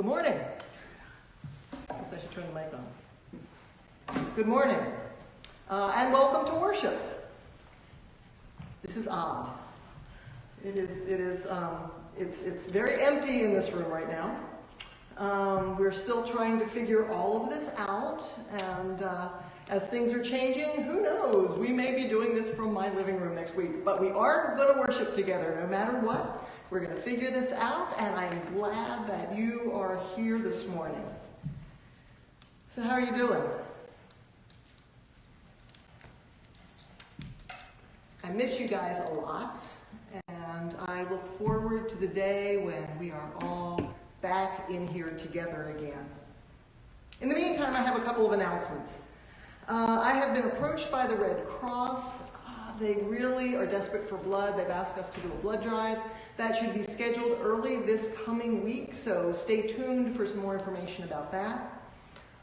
Good morning. I guess I should turn the mic on. Good morning, and welcome to worship. This is odd. It's very empty in this room right now. We're still trying to figure all of this out, and as things are changing, who knows? We may be doing this from my living room next week, but we are going to worship together no matter what. We're going to figure this out, and I'm glad that you are here this morning. So how are you doing? I miss you guys a lot, and I look forward to the day when we are all back in here together again. In the meantime, I have a couple of announcements. I have been approached by the Red Cross. They really are desperate for blood. They've asked us to do a blood drive. That should be scheduled early this coming week, so stay tuned for some more information about that.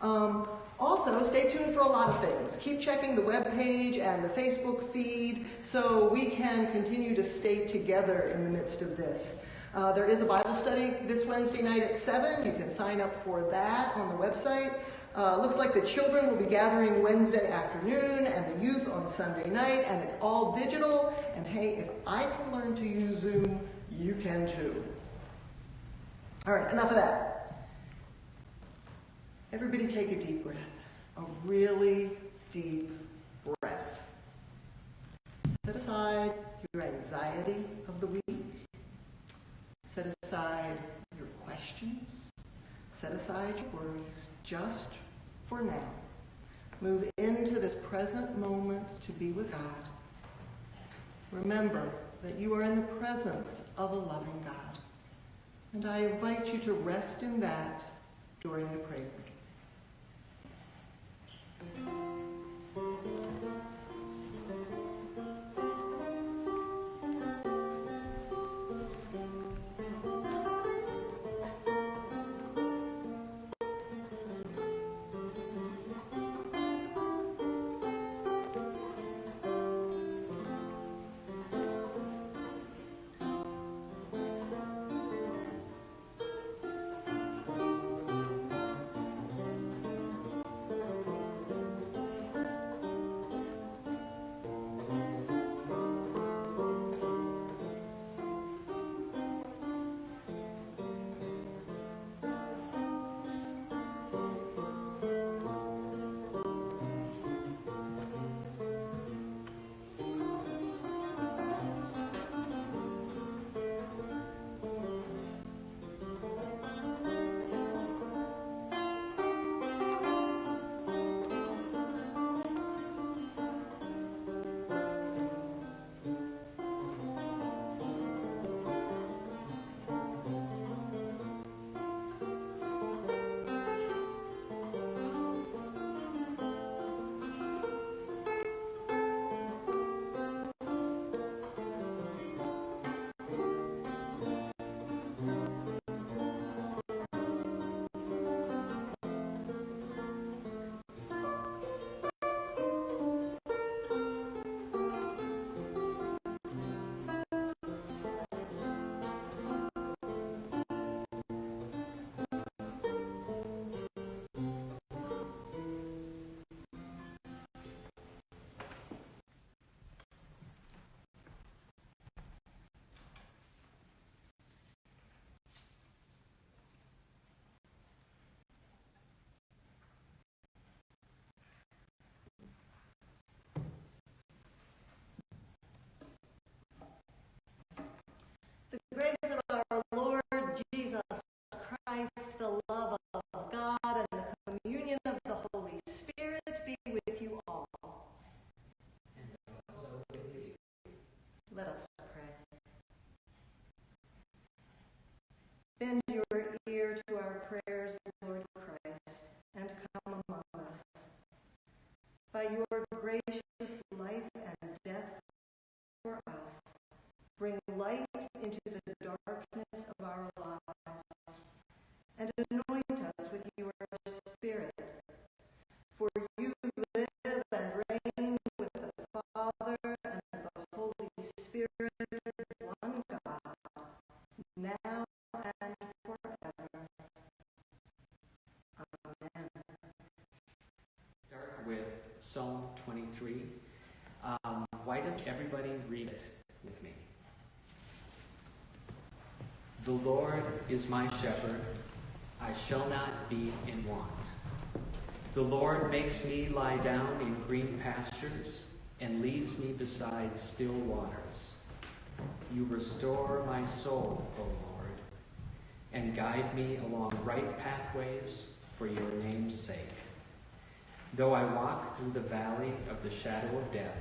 Also, stay tuned for a lot of things. Keep checking the webpage and the Facebook feed so we can continue to stay together in the midst of this. There is a Bible study this Wednesday night at 7. You can sign up for that on the website. Looks like the children will be gathering Wednesday afternoon and the youth on Sunday night, and it's all digital. And hey, if I can learn to use Zoom, you can too. All right, enough of that. Everybody take a deep breath. A really deep breath. Set aside your anxiety of the week. Set aside your questions. Set aside your worries just for now. Move into this present moment to be with God. Remember that you are in the presence of a loving God. And I invite you to rest in that during the prayer. The grace of our Lord Jesus Christ, the love of God, and the communion of the Holy Spirit be with you all. And also with you. Let us pray. Bend your ear to our prayers, Lord Christ, and come among us. By your gracious life and death for us, bring light into the darkness of our lives, and anoint us with your Spirit. For you live and reign with the Father and the Holy Spirit, one God, now and forever. with Psalm 23. Why doesn't everybody read it with me? The Lord is my shepherd, I shall not be in want. The Lord makes me lie down in green pastures and leads me beside still waters. You restore my soul, O Lord, and guide me along right pathways for your name's sake. Though I walk through the valley of the shadow of death,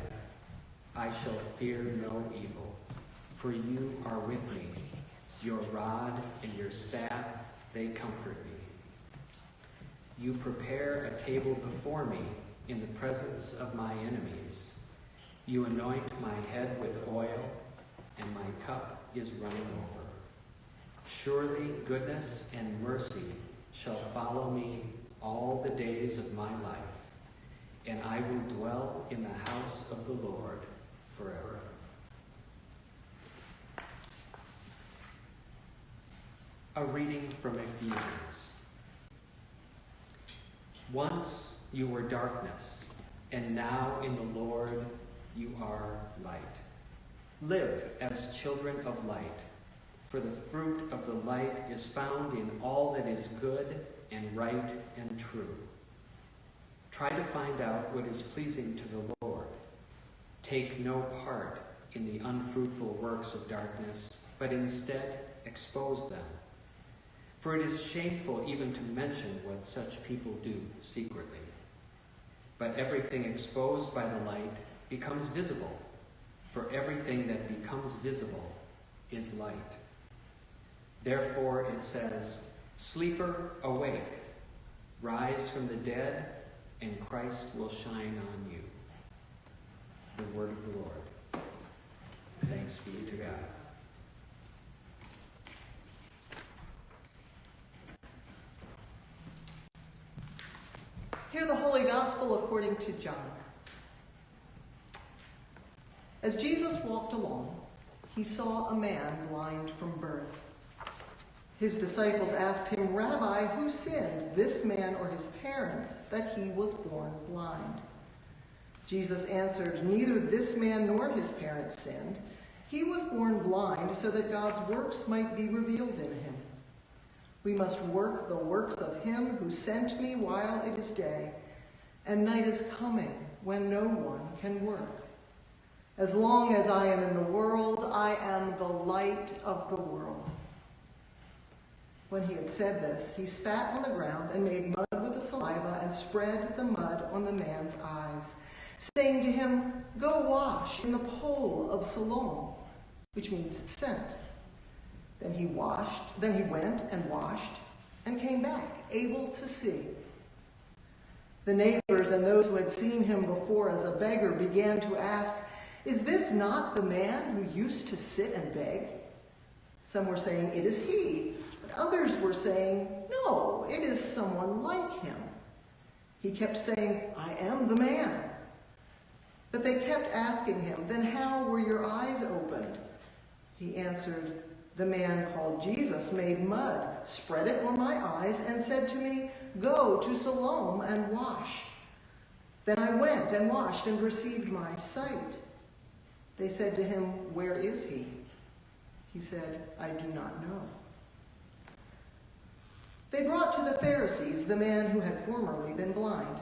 I shall fear no evil, for you are with me. Your rod and your staff, they comfort me. You prepare a table before me in the presence of my enemies. You anoint my head with oil, and my cup is running over. Surely goodness and mercy shall follow me all the days of my life, and I will dwell in the house of the Lord forever. A reading from Ephesians. Once you were darkness, and now in the Lord you are light. Live as children of light, for the fruit of the light is found in all that is good and right and true. Try to find out what is pleasing to the Lord. Take no part in the unfruitful works of darkness, but instead expose them. For it is shameful even to mention what such people do secretly. But everything exposed by the light becomes visible, for everything that becomes visible is light. Therefore it says, "Sleeper, awake, rise from the dead, and Christ will shine on you." The word of the Lord. Thanks be to God. Hear the Holy Gospel according to John. As Jesus walked along, he saw a man blind from birth. His disciples asked him, "Rabbi, who sinned, this man or his parents, that he was born blind?" Jesus answered, "Neither this man nor his parents sinned. He was born blind so that God's works might be revealed in him. We must work the works of him who sent me while it is day, and night is coming when no one can work. As long as I am in the world, I am the light of the world." When he had said this, he spat on the ground and made mud with the saliva and spread the mud on the man's eyes, saying to him, "Go wash in the pool of Siloam," which means sent. Then he went and washed and came back, able to see. The neighbors and those who had seen him before as a beggar began to ask, "Is this not the man who used to sit and beg?" Some were saying, "It is he," but others were saying, "No, it is someone like him." He kept saying, "I am the man." But they kept asking him, "Then how were your eyes opened?" He answered, "The man called Jesus made mud, spread it on my eyes, and said to me, 'Go to Siloam and wash.' Then I went and washed and received my sight." They said to him, "Where is he?" He said, "I do not know." They brought to the Pharisees the man who had formerly been blind.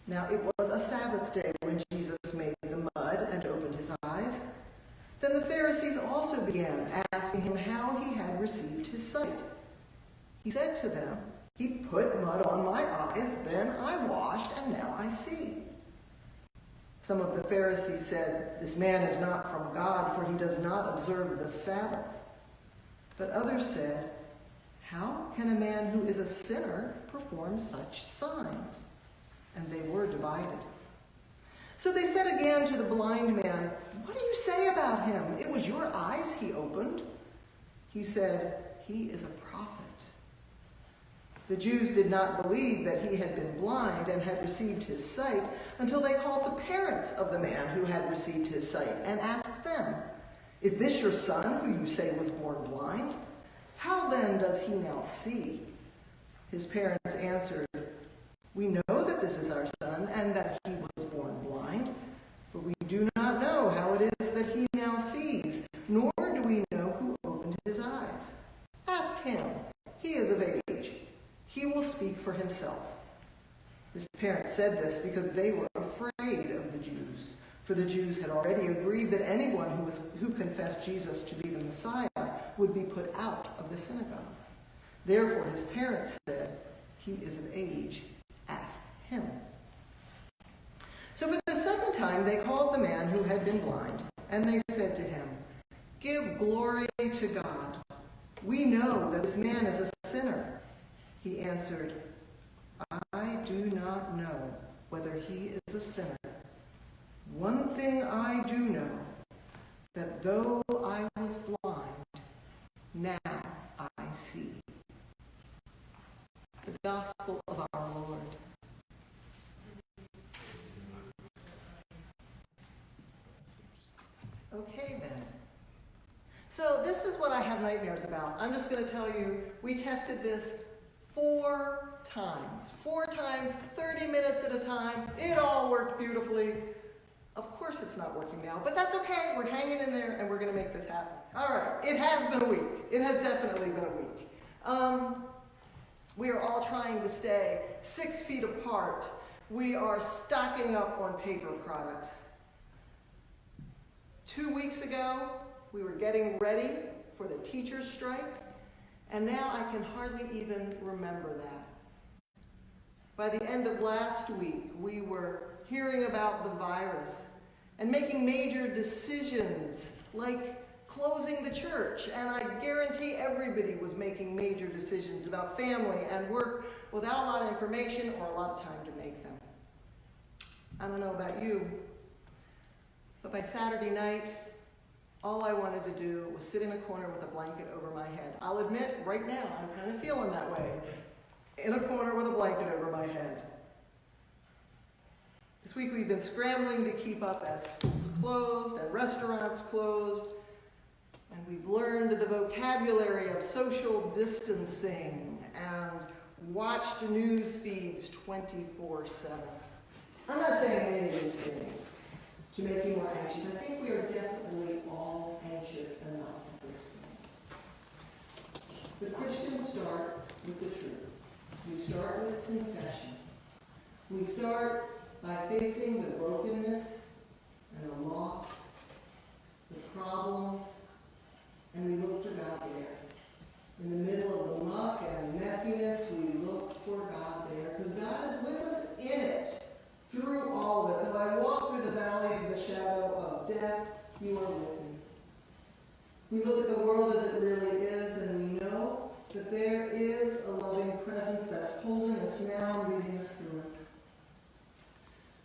Now it was a Sabbath day when Jesus made the mud and opened his eyes. Then the Pharisees also began asking him how he had received his sight. He said to them, "He put mud on my eyes, then I washed, and now I see." Some of the Pharisees said, "This man is not from God, for he does not observe the Sabbath." But others said, "How can a man who is a sinner perform such signs?" And they were divided. So they said again to the blind man, "What do you say about him? It was your eyes he opened." He said, "He is a prophet." The Jews did not believe that he had been blind and had received his sight until they called the parents of the man who had received his sight and asked them, "Is this your son who you say was born blind? How then does he now see?" His parents answered, We know that this is our son and that he was born blind, but we do not know how it is that he now sees, nor do we know who opened his eyes. Ask him. He is of age. He will speak for himself." His parents said this because they were afraid of the Jews, for the Jews had already agreed that anyone who confessed Jesus to be the Messiah would be put out of the synagogue. Therefore his parents said, "He is of age. Ask him." So for the second time they called the man who had been blind, and they said to him, "Give glory to God. We know that this man is a sinner." He answered, "I do not know whether he is a sinner. One thing I do know, that though I was blind, now I see." The Gospel of our Lord. Okay then. So this is what I have nightmares about. I'm just going to tell you, we tested this 4 times. 4 times, 30 minutes at a time. It all worked beautifully. Of course it's not working now, but that's okay. We're hanging in there and we're going to make this happen. All right, it has been a week. It has definitely been a week. We are all trying to stay 6 feet apart. We are stocking up on paper products. 2 weeks ago, we were getting ready for the teachers' strike, and now I can hardly even remember that. By the end of last week, we were hearing about the virus and making major decisions, like closing the church, and I guarantee everybody was making major decisions about family and work without a lot of information or a lot of time to make them. I don't know about you, but by Saturday night, all I wanted to do was sit in a corner with a blanket over my head. I'll admit, right now, I'm kind of feeling that way. In a corner with a blanket over my head. This week we've been scrambling to keep up as schools closed and restaurants closed, and we've learned the vocabulary of social distancing and watched news feeds 24/7. I'm not saying any of these things to make you more anxious. I think we are definitely all anxious enough at this point. But Christians start with the truth. We start with confession. We start by facing the brokenness and the loss, the problems, and we look for God there. In the middle of the muck and messiness, we look for God there, because God is with us in it, through all of it. Though I walk through the valley of the shadow of death, you are with me. We look at the world as it really is, and we know that there is a loving presence that's holding us now and leading us through it.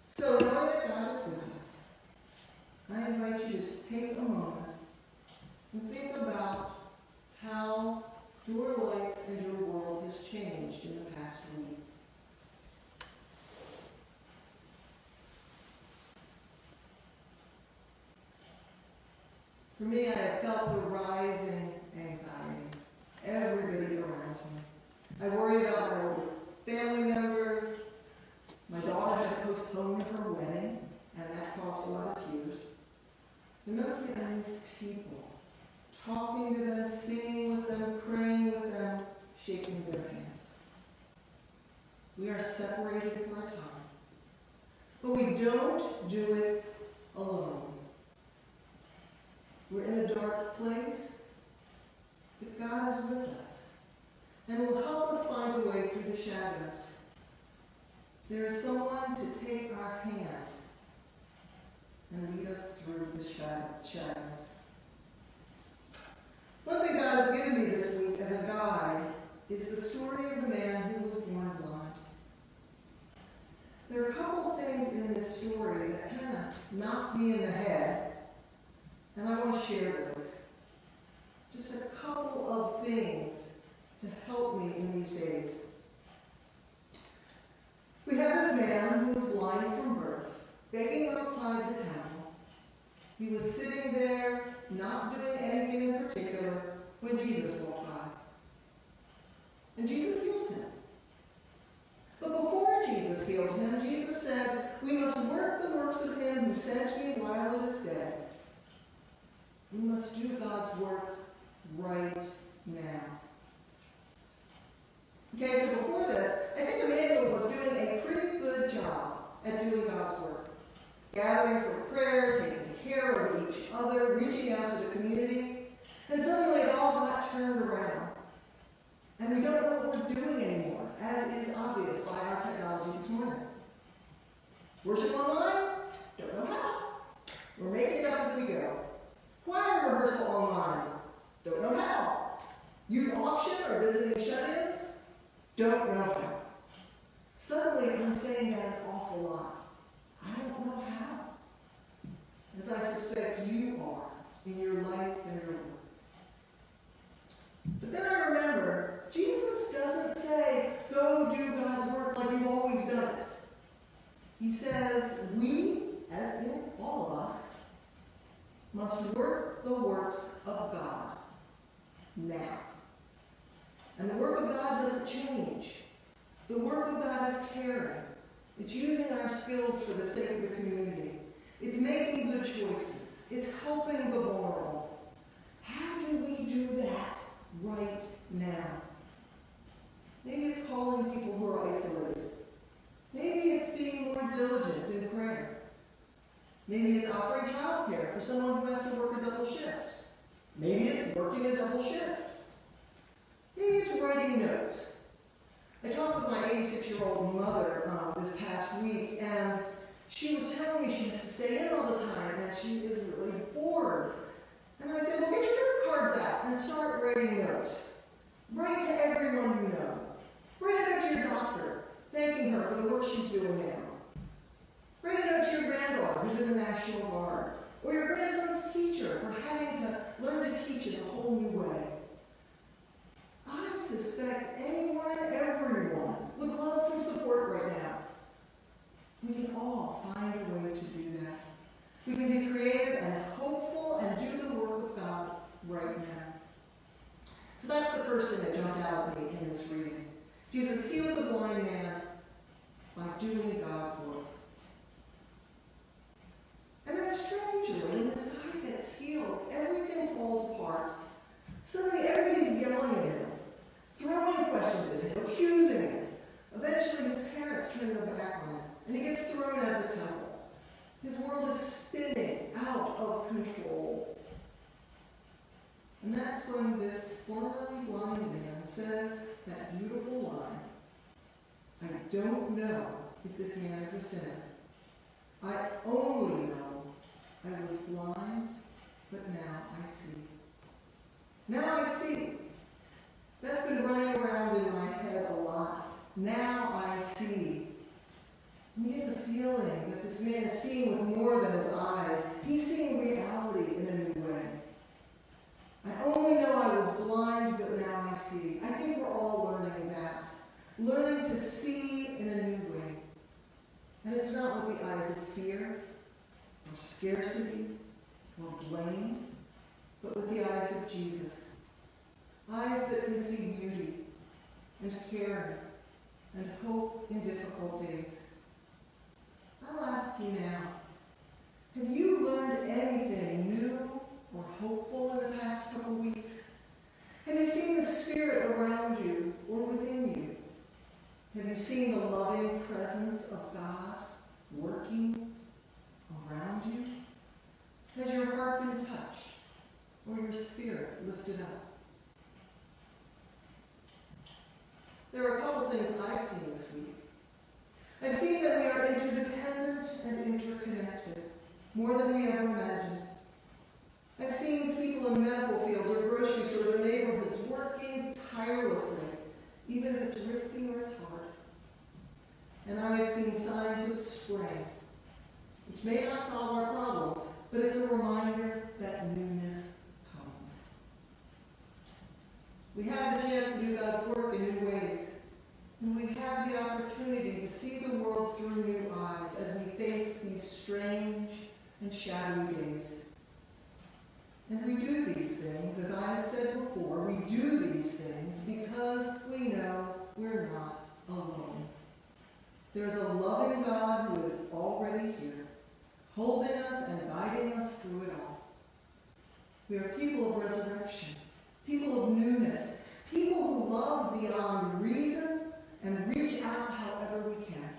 So knowing that God is with us, I invite you to take a moment and think about how your life and your world has changed in the past week. For me, I have felt the rising anxiety. Everybody around me. I worry about my old family members. My daughter had to postpone her wedding, and that caused a lot of tears. And mostly I miss people. Talking to them, singing with them, praying with them, shaking their hands. We are separated for a time. But we don't do it alone. We're in a dark place, but God is with us and will help us find a way through the shadows. There is someone to take our hand and lead us through the shadows. One thing God has given me this week as a guide is the story of the man who was born blind. There are a couple things in this story that kind of knocked me in the head, and I want to share those. Just a couple of things to help me in these days. We have this man who was blind from birth, begging outside the temple. He was sitting there, not doing anything in particular, when Jesus walked by. And Jesus healed him. But before Jesus revealed him, Jesus said, "We must work the works of him who sent me while it is day." We must do God's work right now. Okay, so before this, I think Emmanuel was doing a pretty good job at doing God's work. Gathering for prayer, taking care of each other, reaching out to the community. And suddenly it all got turned around. And we don't know what we're doing anymore, as is obvious by our technology this morning. Worship online? Don't know how. We're making it up as we go. Choir rehearsal online? Don't know how. Youth auction or visiting shut-ins? Don't know how. Suddenly I'm saying that an awful lot. I don't know how. As I suspect you are in your life and your work. But then I remember, Jesus doesn't say, go do God's work like you've always done it. He says, we, as in all of us, must work the works of God now. And the work of God doesn't change. The work of God is caring. It's using our skills for the sake of the community. It's making good choices. It's helping the vulnerable. How do we do that right now? Maybe it's calling people who are isolated. Maybe it's being more diligent in prayer. Maybe it's offering childcare for someone who has to work a double shift. Maybe it's working a double shift. Maybe it's writing notes. I talked with my 86-year-old mother this past week, and she was telling me she has to stay in all the time, and she is really bored. And I said, well, get your note cards out and start writing notes. Write to everyone you know. Write a note to your doctor, thanking her for the work she's doing now. Write a note to your granddaughter who's in the National Guard, or your grandson's teacher for having to learn to teach in a whole new way. I suspect anyone and everyone would love some support right now. We can all find a way to do that. We can be creative and hopeful and do the work of God right now. So that's the first thing that jumped out at me in this reading. Jesus healed the blind man by doing God's work. And then strangely, when this guy gets healed, everything falls apart. Suddenly everybody's yelling at him, throwing questions at him, accusing him. Eventually his parents turn their back on him, and he gets thrown out of the temple. His world is spinning out of control. And that's when this formerly blind man says that beautiful line, I don't know if this man is a sinner. I only know I was blind, but now I see. Now I see. That's been running around in my head a lot. Now I see. You get the feeling that this man is seeing with more than his eyes. He's seeing reality in a new way. I only know I was blind, but now I see. I think we're all learning that. Learning to see in a new way. And it's not with the eyes of fear, or scarcity, or blame, but with the eyes of Jesus. Eyes that can see beauty, and caring, and hope in difficult days. I'll ask you now, have you learned anything new or hopeful in the past couple weeks? Have you seen the Spirit around you or within you? Have you seen the loving presence of God working around you? Has your heart been touched or your spirit lifted up? There are a couple things I've seen this week. I've seen that we are interdependent and interconnected, more than we ever imagined. I've seen people in medical fields or grocery stores or neighborhoods working tirelessly, even if it's risky or it's hard. And I have seen signs of spring, which may not solve our problems, but it's a reminder that newness comes. We have the chance to do God's work in new ways. And we have the opportunity to see the world through new eyes as we face these strange and shadowy days. And we do these things, as I have said before, we do these things because we know we're not alone. There's a loving God who is already here, holding us and guiding us through it all. We are people of resurrection, people of newness, people who love beyond reason and reach out however we can.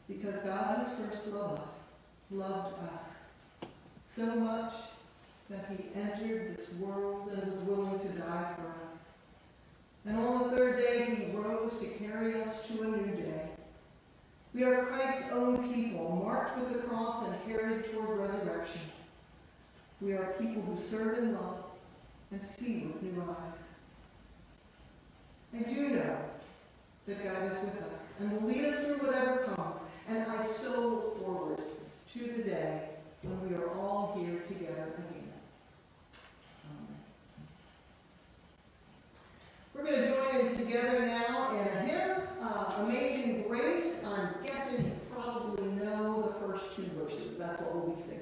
Because God has first loved us so much that he entered this world and was willing to die for us. And on the third day he rose to carry us to a new day. We are Christ's own people, marked with the cross and carried toward resurrection. We are people who serve in love and see with new eyes. I do know that God is with us and will lead us through whatever comes, and I so look forward to the day when we are all here together again. We're going to join in together now in a hymn, Amazing Grace. I'm guessing you probably know the first two verses. That's what we'll be singing.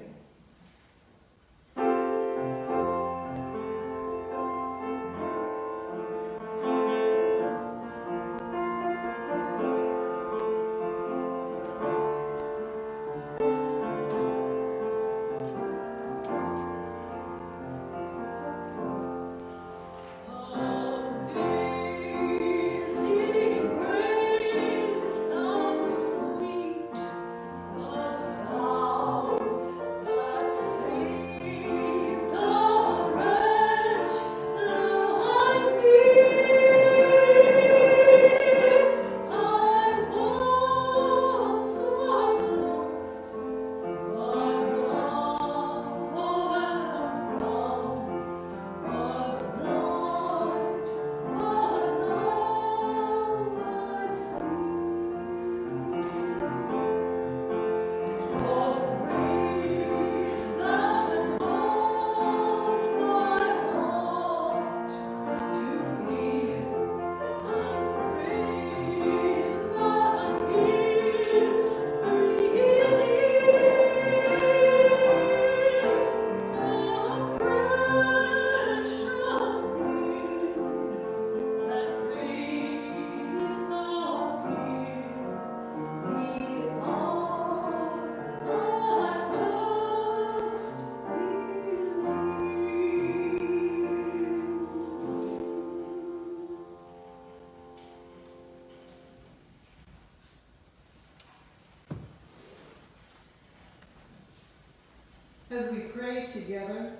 As we pray together,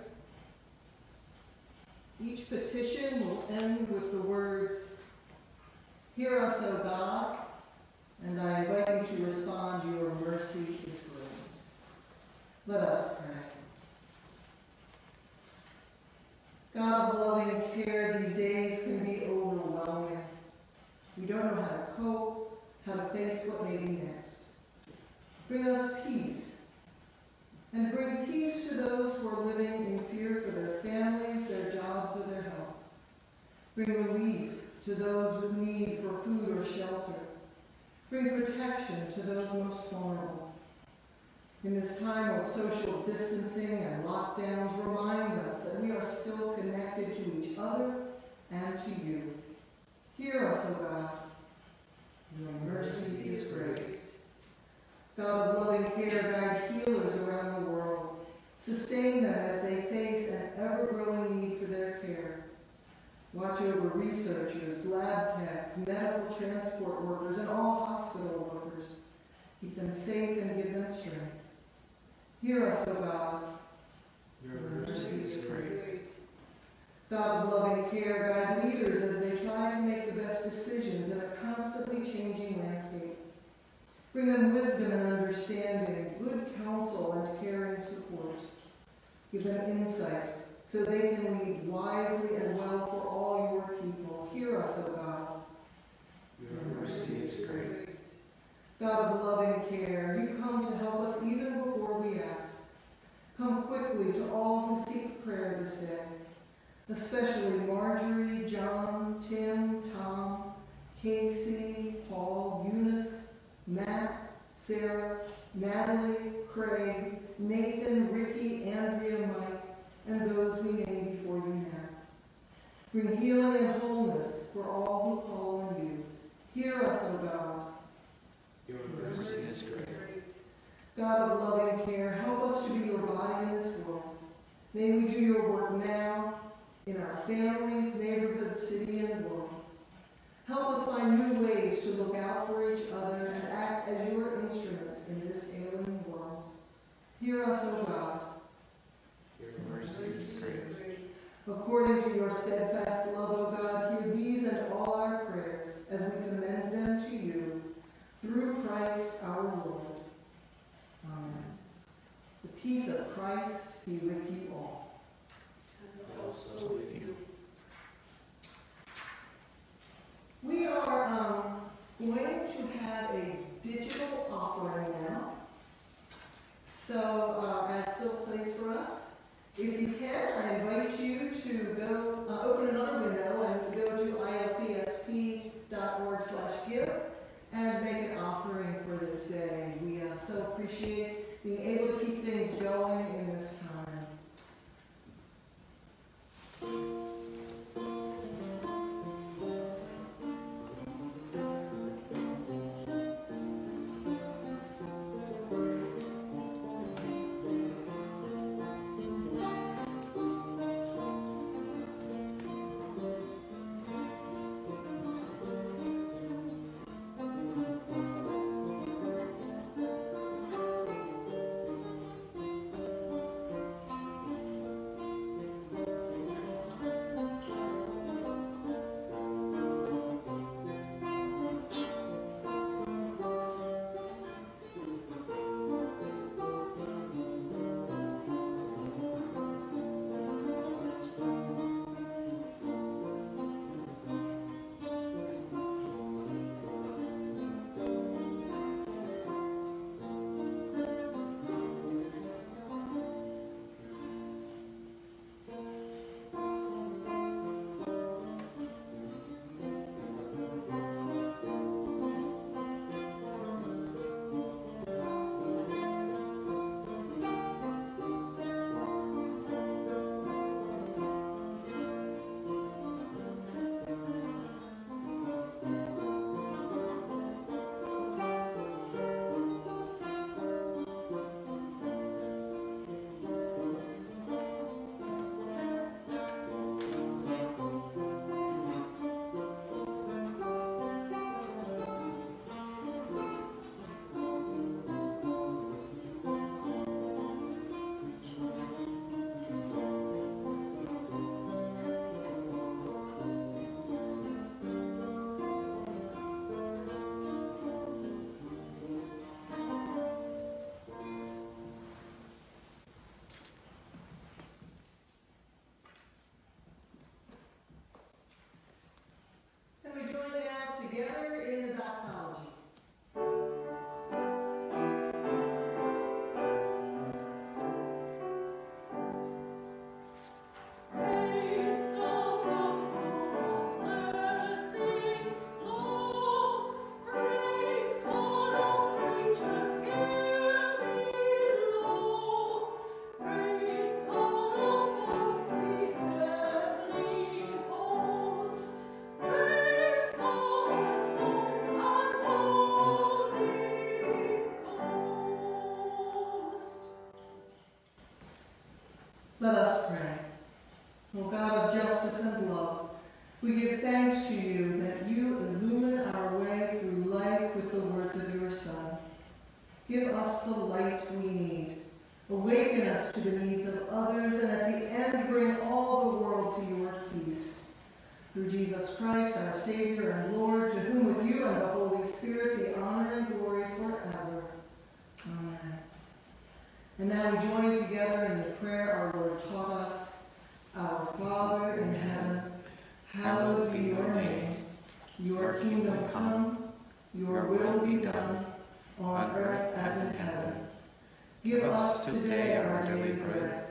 each petition will end with the words, "Hear us, O God," and I invite you to respond, "Your mercy is great." Let us pray. God of loving care, these days can be overwhelming. We don't know how to cope, how to face what may be next. Bring us peace. And bring peace to those who are living in fear for their families, their jobs, or their health. Bring relief to those with need for food or shelter. Bring protection to those most vulnerable. In this time of social distancing and lockdowns, remind us that we are still connected to each other and to you. Hear us, O God. Your mercy is great. God of loving care, guide healers around the world. Sustain them as they face an ever-growing need for their care. Watch over researchers, lab techs, medical transport workers, and all hospital workers. Keep them safe and give them strength. Hear us, O God. Your mercy is great. God of loving care, guide leaders as they try to make the best decisions in a constantly changing landscape. Bring them wisdom and understanding, good counsel and caring support. Give them insight so they can lead wisely and well for all your people. Hear us, O God. Your mercy is great. God of loving care, you come to help us even before we ask. Come quickly to all who seek prayer this day, especially Marjorie, John, Tim, Tom, Casey, Paul, Eunice, Matt, Sarah, Natalie, Craig, Nathan, Ricky, Andrea, Mike, and those we name before you now. Bring healing and wholeness for all who call on you. Hear us, O God. Your mercy is great. God of loving care, help us to be your body in this world. May we do your work now in our families, neighborhood, city, and world. Help us find new ways to look out for each other and act as your instruments in this alien world. Hear us, O God. Your mercy is great. According to your steadfast love, O God, hear these and all our prayers as we commend them to you, through Christ our Lord. Amen. The peace of Christ be with you all. And also with you. We are going to have a digital offering now. So, as Phil plays for us, if you can, I invite you to go open another window and go to ilcsp.org/give and make an offering for this day. We so appreciate being able to keep things going in this time. And we join now together in the doxology. Let us pray. O God of justice and love, we give thanks to you that you illumine our way through life with the words of your Son. Give us the light we need. Awaken us to the needs of others, and at the end bring all the world to your feast. Through Jesus Christ, our Savior and Lord, to whom with you and the Holy Spirit be honor and glory forever. Amen. And now we join together in the prayer our Lord taught us. Our Father in heaven, hallowed be your name. Your kingdom come, your will be done, on earth as in heaven. Give us today our daily bread.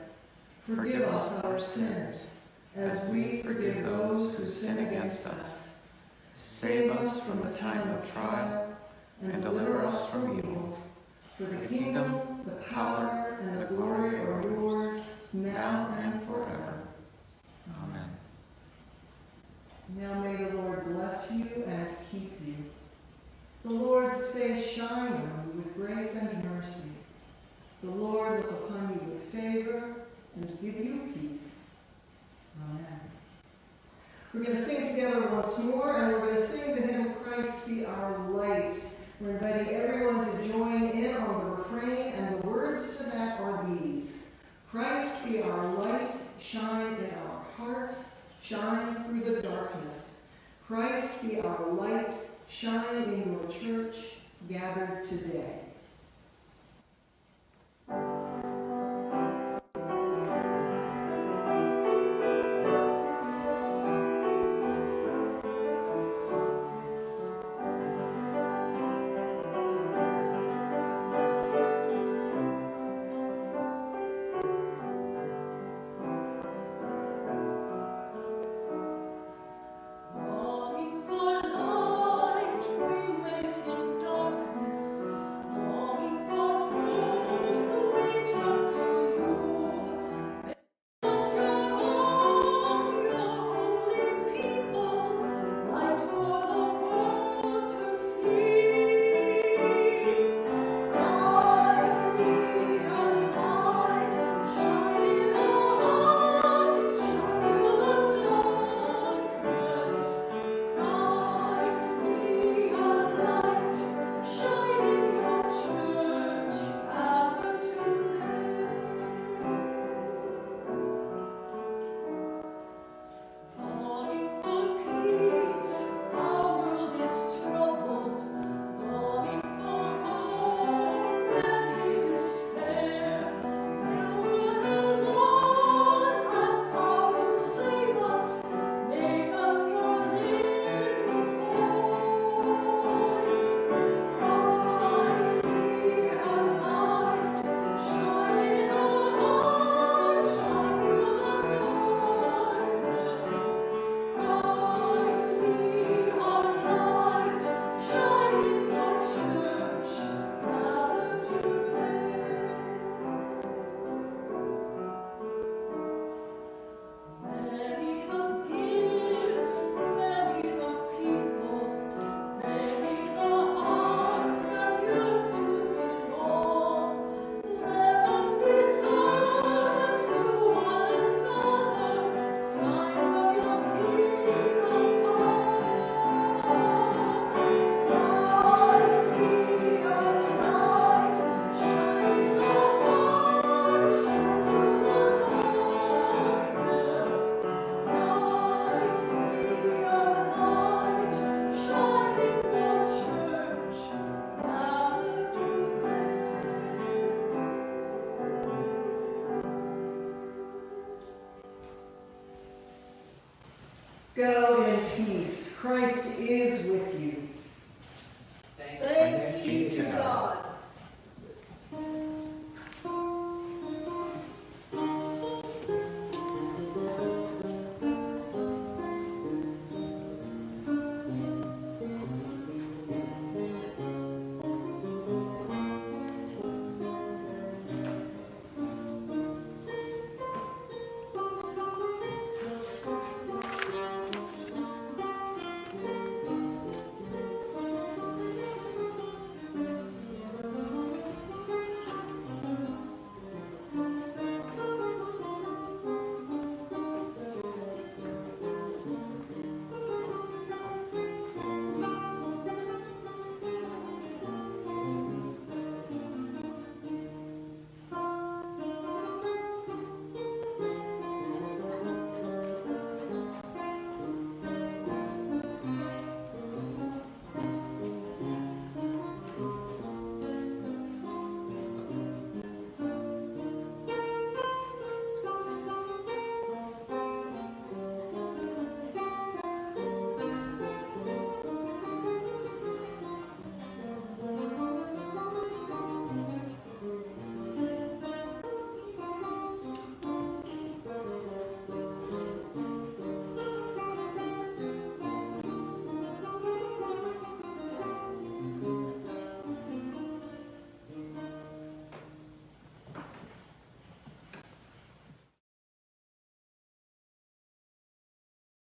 Forgive us our sins, as we forgive those who sin against us. Save us from the time of trial, and deliver us from evil. For the kingdom, the power, and the glory are yours, now and forever. Amen. Now may the Lord bless you and keep you. The Lord's face shine once more, and we're going to sing the hymn, Christ Be Our Light. We're inviting everyone to join in on the refrain, and the words to that are these. Christ be our light, shine in our hearts, shine through the darkness. Christ be our light, shine in your church, gathered today. Go in peace. Christ is with you.